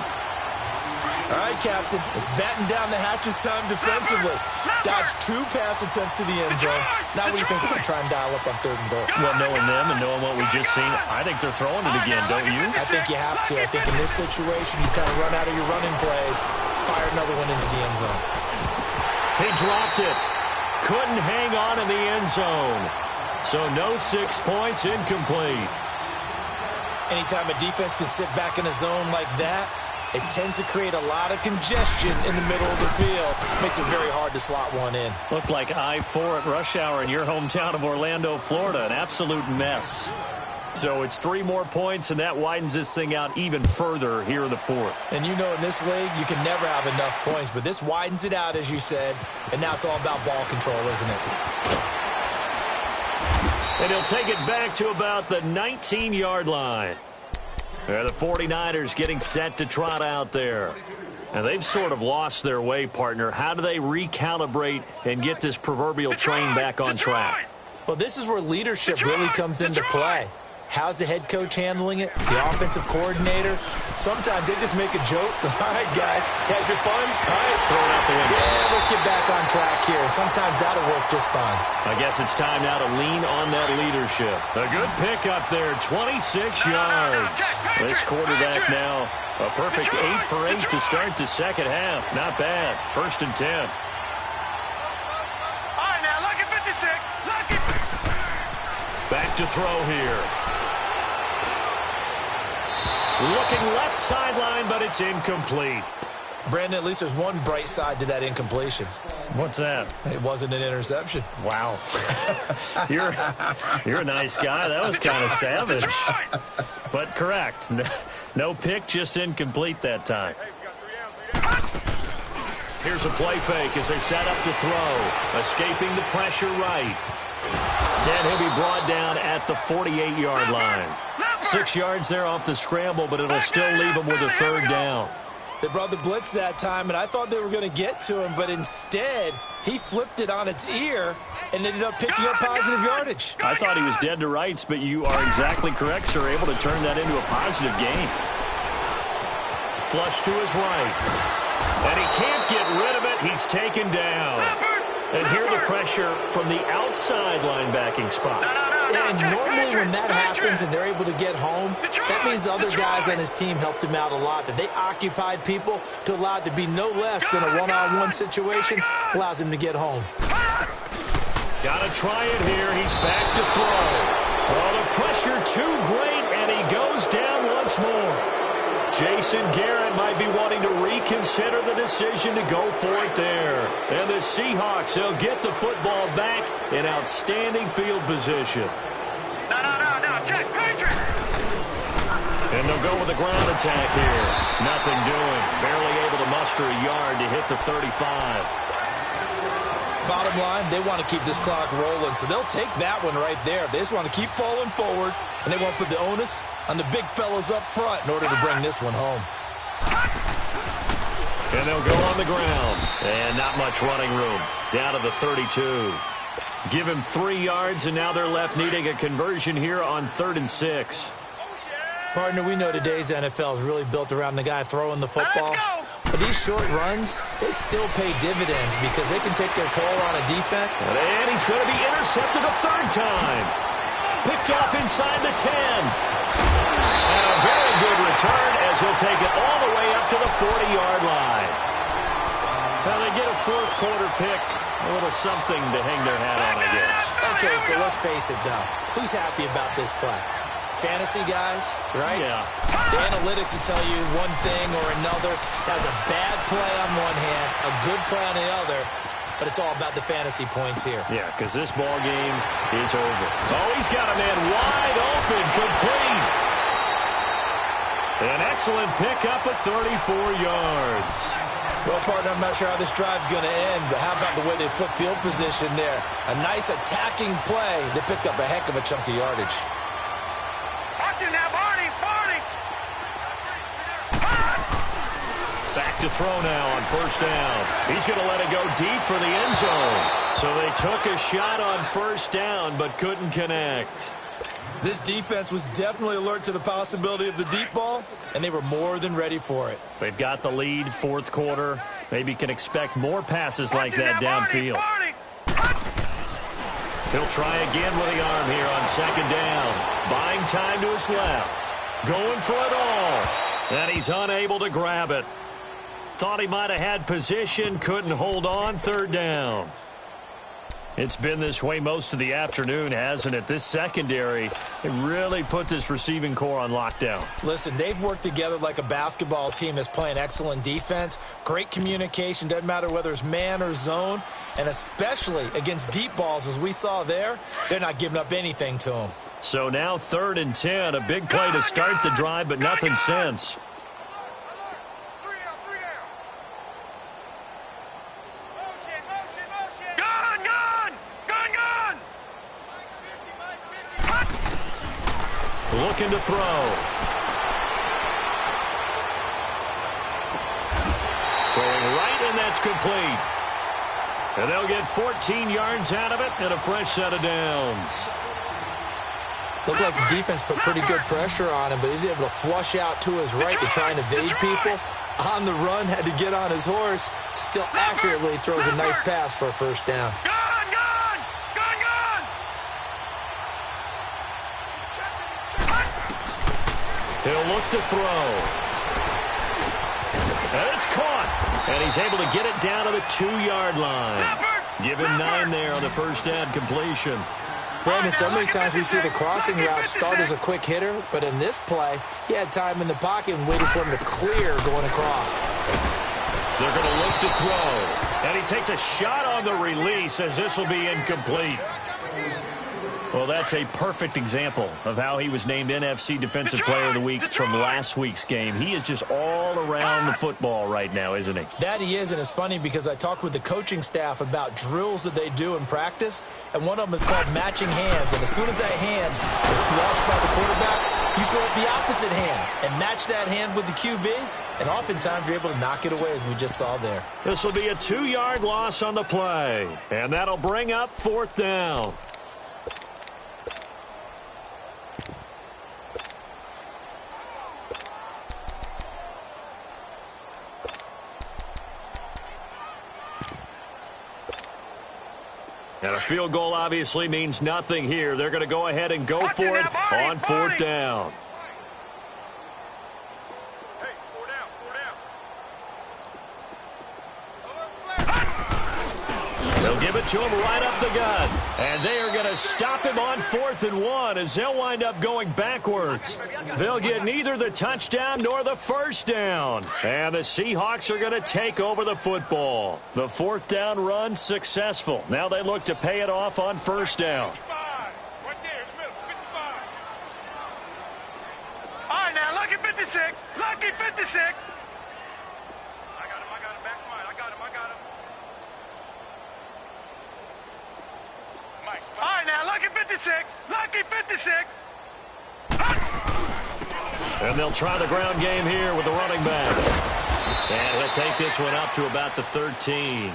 Speaker 2: All right, Captain. It's batten down the hatches time defensively. Dodged 2 pass attempts to the end zone. Now what do you think they're going to try and dial up on 3rd and goal?
Speaker 1: Well, knowing them and knowing what we just seen, I think they're throwing it again, don't you?
Speaker 2: I think you have to. I think in this situation, you kind of run out of your running plays, fire another one into the end zone.
Speaker 1: He dropped it. Couldn't hang on in the end zone. So no 6 points, incomplete.
Speaker 2: Anytime a defense can sit back in a zone like that, it tends to create a lot of congestion in the middle of the field. Makes it very hard to slot one in.
Speaker 1: Looked like I-4 at rush hour in your hometown of Orlando, Florida. An absolute mess. So it's 3 more points, and that widens this thing out even further here in the 4th.
Speaker 2: And you know in this league, you can never have enough points, but this widens it out, as you said, and now it's all about ball control, isn't it?
Speaker 1: And he'll take it back to about the 19-yard line. The 49ers getting set to trot out there. And they've sort of lost their way, partner. How do they recalibrate and get this proverbial train back on track?
Speaker 2: Well, this is where leadership really comes into play. How's the head coach handling it? The offensive coordinator? Sometimes they just make a joke. All right, guys, had your fun? All right,
Speaker 1: throw it out the window.
Speaker 2: Yeah, let's get back on track here. And sometimes that'll work just fine.
Speaker 1: I guess it's time now to lean on that leadership. A good pickup there, 26 yards. This quarterback now, a perfect 8 for 8 to start the second half. Not bad. 1st and 10.
Speaker 3: All right, now, lucky 56. Lucky.
Speaker 1: Back to throw here. Looking left sideline, but it's incomplete.
Speaker 2: Brandon, at least there's one bright side to that incompletion.
Speaker 1: What's that?
Speaker 2: It wasn't an interception.
Speaker 1: Wow. You're a nice guy. That was kind of savage. But correct. No pick, just incomplete that time. Here's a play fake as they set up to throw. Escaping the pressure right. And he'll be brought down at the 48-yard line. 6 yards there off the scramble, but it'll still leave him with a 3rd down.
Speaker 2: They brought the blitz that time, and I thought they were going to get to him, but instead, he flipped it on its ear and ended up picking up positive yardage.
Speaker 1: I thought he was dead to rights, but you are exactly correct, sir. Able to turn that into a positive gain. Flush to his right. And he can't get rid of it. He's taken down. And here the pressure from the outside linebacking spot.
Speaker 2: And normally when that happens and they're able to get home, that means the other guys on his team helped him out a lot. That they occupied people to allow it to be no less than a one-on-one situation allows him to get home.
Speaker 1: Got to try it here. He's back to throw. Oh, the pressure too great, and he goes down once more. Jason Garrett might be wanting to reconsider the decision to go for it there. And the Seahawks, they'll get the football back in outstanding field position.
Speaker 3: No, check, Patrick.
Speaker 1: And they'll go with the ground attack here. Nothing doing. Barely able to muster a yard to hit the 35.
Speaker 2: Bottom line, they want to keep this clock rolling, so they'll take that one right there. They just want to keep falling forward, and they want to put the onus on the big fellas up front in order to bring this one home.
Speaker 1: And they'll go on the ground. And not much running room. Down to the 32. Give him 3 yards, and now they're left needing a conversion here on 3rd and 6.
Speaker 2: Partner, we know today's NFL is really built around the guy throwing the football.
Speaker 3: Let's go.
Speaker 2: But these short runs, they still pay dividends because they can take their toll on a defense.
Speaker 1: And he's going to be intercepted a 3rd time. Picked off inside the 10. And a very good return as he'll take it all the way up to the 40-yard line. Now they get a 4th quarter pick. A little something to hang their hat on, I guess.
Speaker 2: Okay, so let's face it, though. Who's happy about this play? Fantasy guys, right?
Speaker 1: Yeah.
Speaker 2: The analytics will tell you one thing or another. That's a bad play on one hand, a good play on the other, but it's all about the fantasy points here.
Speaker 1: Yeah, because this ball game is over. Oh, he's got a man wide open, complete. An excellent pickup at 34 yards.
Speaker 2: Well, partner, I'm not sure how this drive's going to end, but how about the way they flip field position there? A nice attacking play that picked up a heck of a chunk of yardage.
Speaker 3: Watch it now, Barney.
Speaker 1: Back to throw now on 1st down. He's going to let it go deep for the end zone. So they took a shot on 1st down, but couldn't connect.
Speaker 2: This defense was definitely alert to the possibility of the deep ball, and they were more than ready for it.
Speaker 1: They've got the lead, 4th quarter. Maybe can expect more passes like that downfield. He'll try again with the arm here on 2nd down. Buying time to his left. Going for it all. And he's unable to grab it. Thought he might have had position, couldn't hold on, 3rd down. It's been this way most of the afternoon, hasn't it? This secondary, it really put this receiving core on lockdown.
Speaker 2: Listen, they've worked together like a basketball team that's playing excellent defense. Great communication, doesn't matter whether it's man or zone. And especially against deep balls, as we saw there, they're not giving up anything to them.
Speaker 1: So now 3rd and 10, a big play to start the drive, but nothing since. Looking to throw. Throwing right, and that's complete. And they'll get 14 yards out of it and a fresh set of downs.
Speaker 2: Looked like the defense put pretty good pressure on him, but he's able to flush out to his right to try and evade people. On the run, had to get on his horse. Still accurately throws a nice pass for a 1st down.
Speaker 1: He'll look to throw. And it's caught. And he's able to get it down to the 2-yard line. Give him 9 there on the 1st down completion.
Speaker 2: Brandon, so many times we see the crossing route start as a quick hitter, but in this play, he had time in the pocket and waited for him to clear going across.
Speaker 1: They're going to look to throw. And he takes a shot on the release as this will be incomplete. Well, that's a perfect example of how he was named NFC Defensive Player of the Week from last week's game. He is just all around the football right now, isn't he?
Speaker 2: That he is, and it's funny because I talked with the coaching staff about drills that they do in practice, and one of them is called matching hands. And as soon as that hand is watched by the quarterback, You throw it the opposite hand and match that hand with the QB, and oftentimes you're able to knock it away, as we just saw there.
Speaker 1: This will be a 2-yard loss on the play, and that'll bring up 4th down. And a field goal obviously means nothing here. They're going to go ahead and go for it on 4th down. They'll give it to him right up the gut. And they are going to stop him on 4th and 1 as they'll wind up going backwards. They'll get neither the touchdown nor the first down. And the Seahawks are going to take over the football. The 4th down run successful. Now they look to pay it off on 1st down.
Speaker 3: All right, now, lucky 56. Lucky 56. I got him. Back I got him. All right, now, lucky 56. Lucky 56.
Speaker 1: And they'll try the ground game here with the running back. And he'll take this one up to about the 13.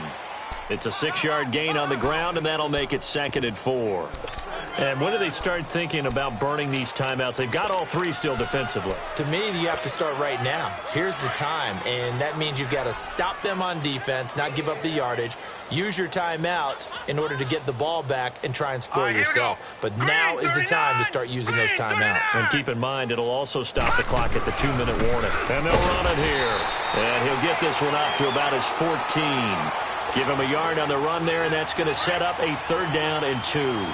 Speaker 1: It's a 6-yard gain on the ground, and that'll make it 2nd and 4. And when do they start thinking about burning these timeouts? They've got all 3 still defensively.
Speaker 2: To me, you have to start right now. Here's the time, and that means you've got to stop them on defense, not give up the yardage, use your timeouts in order to get the ball back and try and score yourself. But now is the time to start using those timeouts.
Speaker 1: And keep in mind, it'll also stop the clock at the 2-minute warning. And they'll run it here. And he'll get this one up to about his 14. Give him a yard on the run there, and that's going to set up a 3rd down and 2.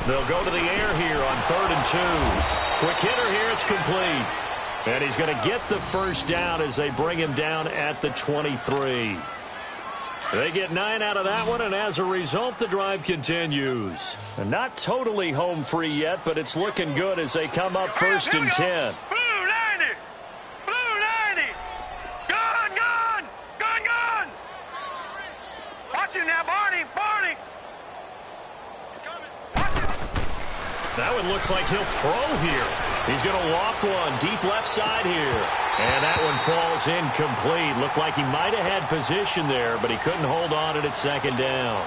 Speaker 1: They'll go to the air here on 3rd and 2. Quick hitter here, it's complete. And he's going to get the first down as they bring him down at the 23. They get 9 out of that one, and as a result, the drive continues. And not totally home free yet, but it's looking good as they come up 1st and 10.
Speaker 3: Blue 90! Blue 90! Gun! Watch him now, Barney!
Speaker 1: That one looks like he'll throw here. He's going to loft one deep left side here. And that one falls incomplete. Looked like he might have had position there, but he couldn't hold on it at 2nd down.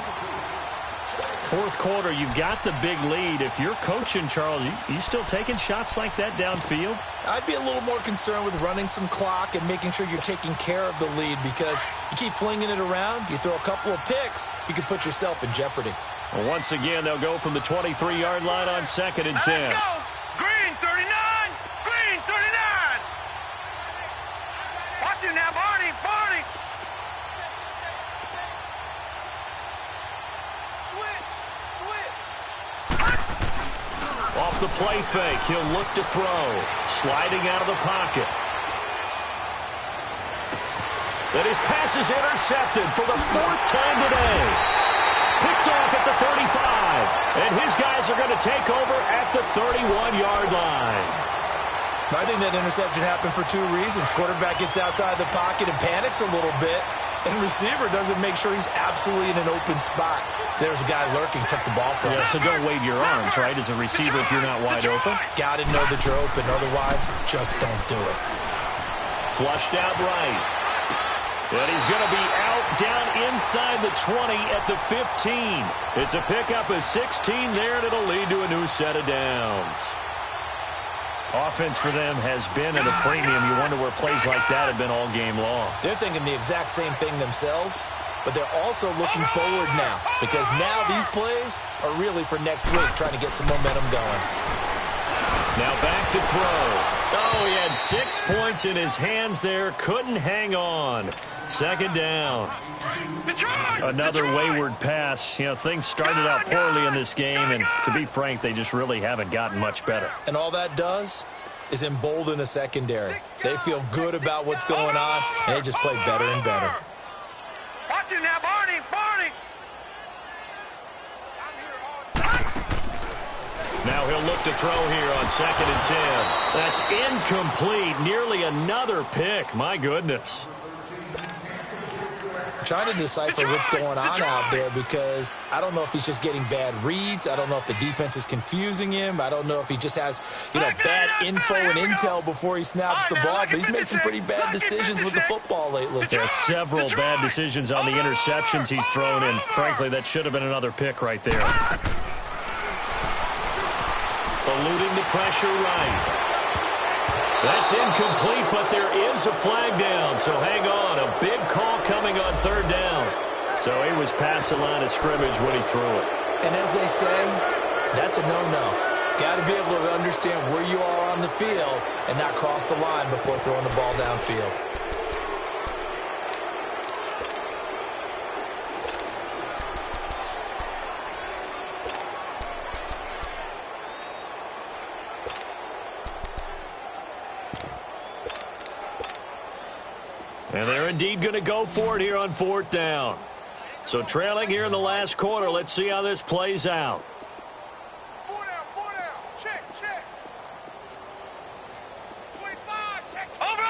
Speaker 1: 4th quarter, you've got the big lead. If you're coaching, Charles, you still taking shots like that downfield?
Speaker 2: I'd be a little more concerned with running some clock and making sure you're taking care of the lead, because you keep flinging it around, you throw a couple of picks, you can put yourself in jeopardy.
Speaker 1: Well, once again, they'll go from the 23-yard line on 2nd and 10.
Speaker 3: Let's go! Green 39! Green 39! Watch him now, Barney!
Speaker 1: Off the play fake, he'll look to throw. Sliding out of the pocket. And his pass is intercepted for the 4th time today. Picked off at the 35. And his guys are going to take over at the 31-yard line.
Speaker 2: I think that interception happened for 2 reasons. Quarterback gets outside the pocket and panics a little bit. And receiver doesn't make sure he's absolutely in an open spot. So there's a guy lurking, took the ball from him.
Speaker 1: Yeah, so don't wave your arms, right, as a receiver if you're not wide open.
Speaker 2: Got to know that you're open. Otherwise, just don't do it.
Speaker 1: Flushed out right. And he's going to be out down inside the 20 at the 15. It's a pickup of 16 there, and it'll lead to a new set of downs. Offense for them has been at a premium. You wonder where plays like that have been all game long.
Speaker 2: They're thinking the exact same thing themselves, but they're also looking forward now, because now these plays are really for next week, trying to get some momentum going.
Speaker 1: Now back to throw. Oh, he had 6 points in his hands there. Couldn't hang on. Second down. Another wayward pass. You know, things started out poorly in this game, and to be frank, they just really haven't gotten much better.
Speaker 2: And all that does is embolden a secondary. They feel good about what's going on, and they just play better and better.
Speaker 3: Watch it now, Barney, Barney.
Speaker 1: Now he'll look to throw here on 2nd and 10. That's incomplete. Nearly another pick. My goodness.
Speaker 2: Trying to decipher what's going on out there because I don't know if he's just getting bad reads. I don't know if the defense is confusing him. I don't know if he just has, bad info and intel before he snaps the ball. But he's made some pretty bad decisions with the football lately.
Speaker 1: There's several bad decisions on the interceptions he's thrown, and frankly, that should have been another pick right there. Eluding the pressure right. That's incomplete, but there is a flag down, so hang on. A big call coming on 3rd down. So he was past the line of scrimmage when he threw it.
Speaker 2: And as they say, that's a no-no. Got to be able to understand where you are on the field and not cross the line before throwing the ball downfield.
Speaker 1: And they're indeed going to go for it here on 4th down. So trailing here in the last quarter. Let's see how this plays out.
Speaker 3: 4 down. Check. 25, check. Over.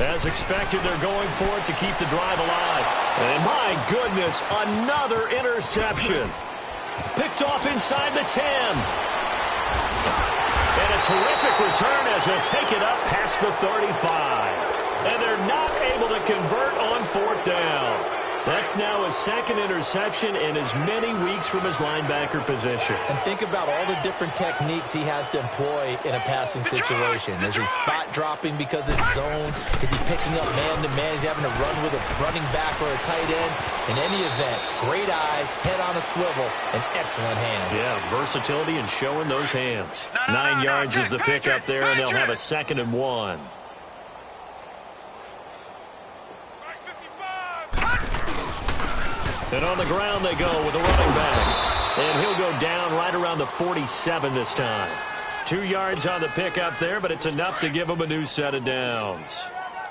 Speaker 1: As expected, they're going for it to keep the drive alive. And my goodness, another interception. Picked off inside the 10. And a terrific return as he'll take it up past the 35. And they're not able to convert on 4th down. That's now his 2nd interception in as many weeks from his linebacker position.
Speaker 2: And think about all the different techniques he has to employ in a passing situation. Is he spot dropping because it's zone? Is he picking up man-to-man? Is he having to run with a running back or a tight end? In any event, great eyes, head on a swivel, and excellent hands.
Speaker 1: Yeah, versatility and showing those hands. 9 yards is the pickup there, and they'll have a 2nd and 1. And on the ground they go with a running back. And he'll go down right around the 47 this time. 2 yards on the pickup there, but it's enough to give him a new set of downs.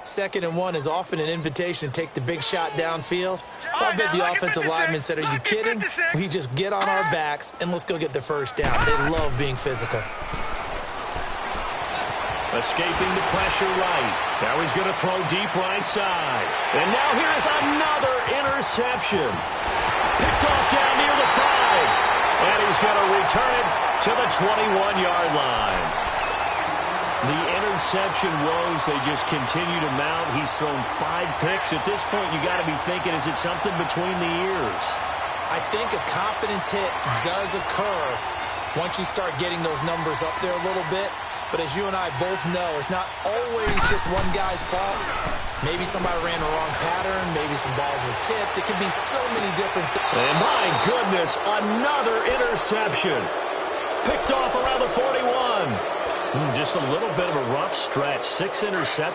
Speaker 2: 2nd and 1 is often an invitation to take the big shot downfield. I bet the offensive lineman said, are you kidding? We just get on our backs and let's go get the first down. They love being physical.
Speaker 1: Escaping the pressure right. Now he's going to throw deep right side. And now here's another interception. Picked off down near the 5. And he's going to return it to the 21-yard line. The interception woes, they just continue to mount. He's thrown 5 picks. At this point, you got to be thinking, is it something between the ears?
Speaker 2: I think a confidence hit does occur once you start getting those numbers up there a little bit. But as you and I both know, it's not always just one guy's fault. Maybe somebody ran the wrong pattern. Maybe some balls were tipped. It could be so many different things.
Speaker 1: And my goodness, another interception. Picked off around the 41. Just a little bit of a rough stretch. 6 interceptions.